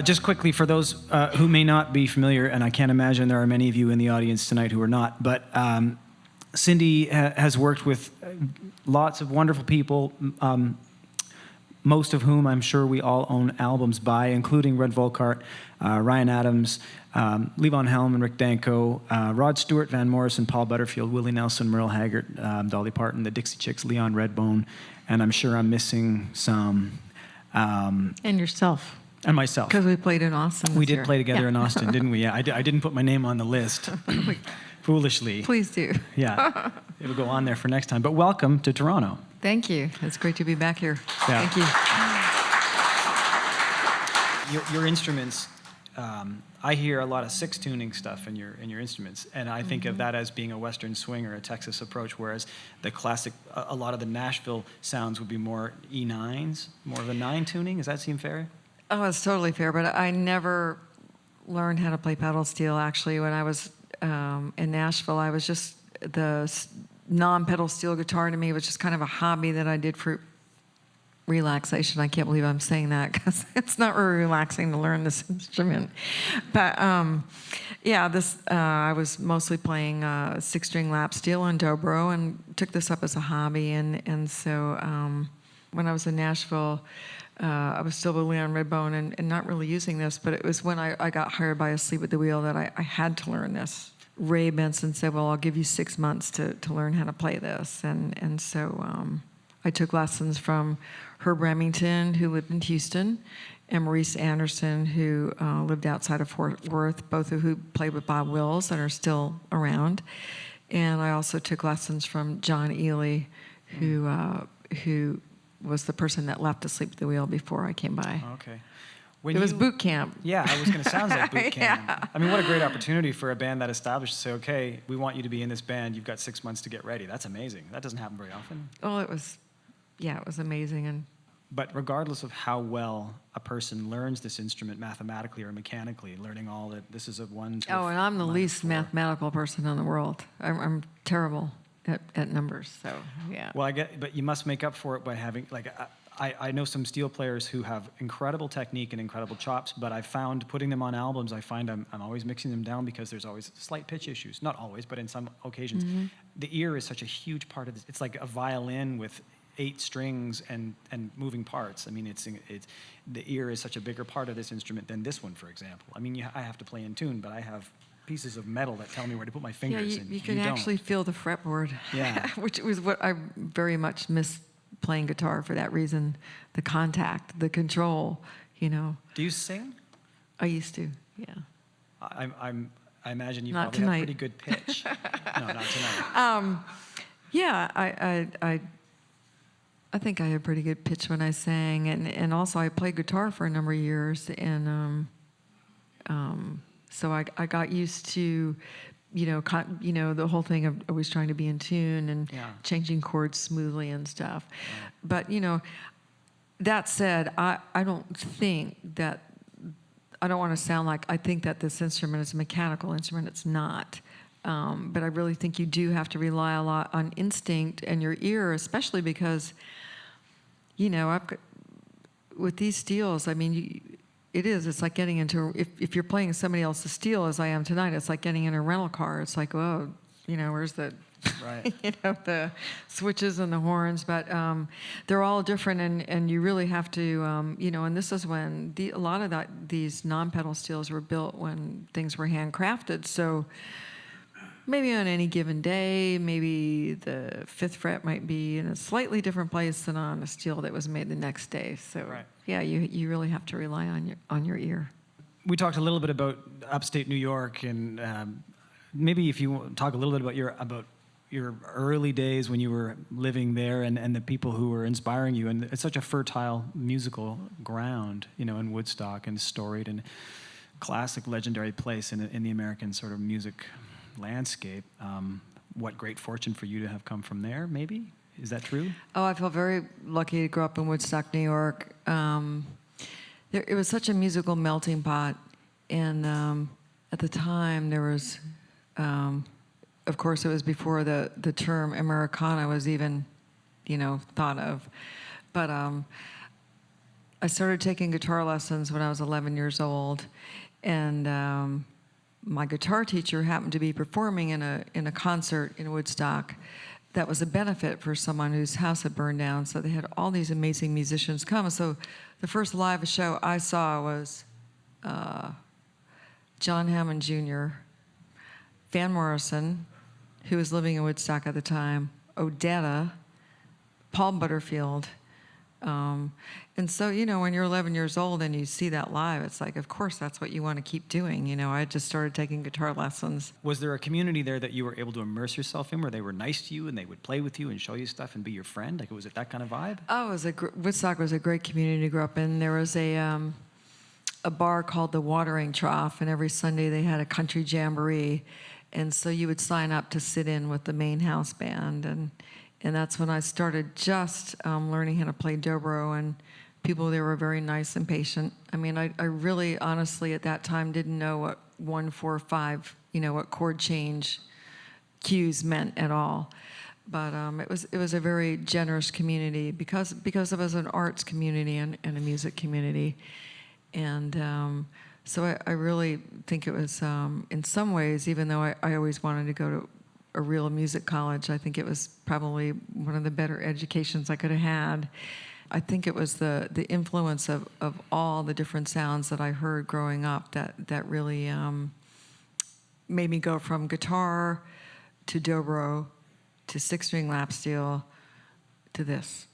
Just quickly, for those who may not be familiar, and I can't imagine there are many of you in the audience tonight who are not, but Cindy has worked with lots of wonderful people, most of whom I'm sure we all own albums by, including Red Volkart, Ryan Adams, Levon Helm and Rick Danko, Rod Stewart, Van Morrison, Paul Butterfield, Willie Nelson, Merle Haggard, Dolly Parton, the Dixie Chicks, Leon Redbone, and I'm sure I'm missing some. And yourself. And myself. Because we played in Austin. We did play together in Austin, didn't we? Yeah, I didn't put my name on the list, foolishly. Please do. Yeah, it'll go on there for next time. But welcome to Toronto. Thank you. It's great to be back here. Yeah. Thank you. Your instruments, I hear a lot of six tuning stuff in your instruments, and I think of that as being a Western swing or a Texas approach, whereas the classic, a lot of the Nashville sounds would be more E9s, more of a 9 tuning. Does that seem fair? Oh, it's totally fair, but I never learned how to play pedal steel. Actually, when I was in Nashville, I was just the non-pedal steel guitar to me was just kind of a hobby that I did for relaxation. I can't believe I'm saying that because it's not really relaxing to learn this instrument. But yeah, I was mostly playing 6-string lap steel and dobro, and took this up as a hobby. And so when I was in Nashville, I was still with Leon Redbone and not really using this, but it was when I got hired by Asleep at the Wheel that I had to learn this. Ray Benson said, well, I'll give you 6 months to learn how to play this. And so I took lessons from Herb Remington, who lived in Houston, and Maurice Anderson, who lived outside of Fort Worth, both of who played with Bob Wills and are still around. And I also took lessons from John Ely, who was the person that left Asleep at the Wheel before I came by. Okay. It was boot camp. Yeah, I was going to sound like boot camp. Yeah. I mean, what a great opportunity for a band that established to say, okay, we want you to be in this band. You've got 6 months to get ready. That's amazing. That doesn't happen very often. Oh, it was amazing. But regardless of how well a person learns this instrument mathematically or mechanically, learning all that this is a 1, 2, Oh, and I'm the least 4. mathematical person in the world. I'm terrible at numbers, so yeah. Well, but you must make up for it by having, like, I know some steel players who have incredible technique and incredible chops, but I found putting them on albums, I find I'm always mixing them down because there's always slight pitch issues. Not always, but in some occasions. Mm-hmm. The ear is such a huge part of this. It's like a violin with 8 strings and moving parts. I mean, it's the ear is such a bigger part of this instrument than this one, for example. I mean, I have to play in tune, but I have pieces of metal that tell me where to put my fingers. Yeah, you can actually feel the fretboard. Yeah. Which was what I very much miss playing guitar for that reason. The contact, the control, you know. Do you sing? I used to, yeah. I imagine you not probably tonight. have pretty good pitch. No, not tonight. Yeah, I think I had pretty good pitch when I sang, and also I played guitar for a number of years, and so I got used to, the whole thing of always trying to be in tune and changing chords smoothly and stuff. Yeah. But that said, I don't think that, I don't want to sound like I think that this instrument is a mechanical instrument. It's not. But I really think you do have to rely a lot on instinct and your ear, especially because, with these steels, I mean, it's like getting into, if you're playing somebody else's steel as I am tonight, it's like getting in a rental car. It's like, where's the, right. The switches and the horns, but they're all different, and you really have to, and this is when a lot of these non-pedal steels were built when things were handcrafted, so maybe on any given day, maybe the 5th fret might be in a slightly different place than on a steel that was made the next day. So yeah, you really have to rely on your ear. We talked a little bit about upstate New York, and maybe if you talk a little bit about your early days when you were living there and the people who were inspiring you. And it's such a fertile musical ground, in Woodstock, and storied and classic, legendary place in the American sort of music landscape. What great fortune for you to have come from there, maybe? Is that true? Oh, I feel very lucky to grow up in Woodstock, New York. It was such a musical melting pot, and at the time there was, of course, it was before the term Americana was even, thought of, but I started taking guitar lessons when I was 11 years old, and my guitar teacher happened to be performing in a concert in Woodstock that was a benefit for someone whose house had burned down. So they had all these amazing musicians come. So the first live show I saw was John Hammond Jr., Van Morrison, who was living in Woodstock at the time, Odetta, Paul Butterfield. And so, you know, when you're 11 years old and you see that live, it's like, of course, that's what you want to keep doing. You know, I just started taking guitar lessons. Was there a community there that you were able to immerse yourself in, where they were nice to you and they would play with you and show you stuff and be your friend? Like, was it that kind of vibe? Oh, Woodstock was a great community to grow up in. There was a bar called the Watering Trough, and every Sunday they had a country jamboree. And so you would sign up to sit in with the main house band. And that's when I started just learning how to play dobro, and people there were very nice and patient. I mean, I really, honestly, at that time didn't know what 1, 4, 5, you know, what chord change cues meant at all. But it was a very generous community because it was an arts community and a music community. And so I really think it was, in some ways, even though I always wanted to go to a real music college, I think it was probably one of the better educations I could have had. I think it was the influence of all the different sounds that I heard growing up that really made me go from guitar to dobro to six-string lap steel to this.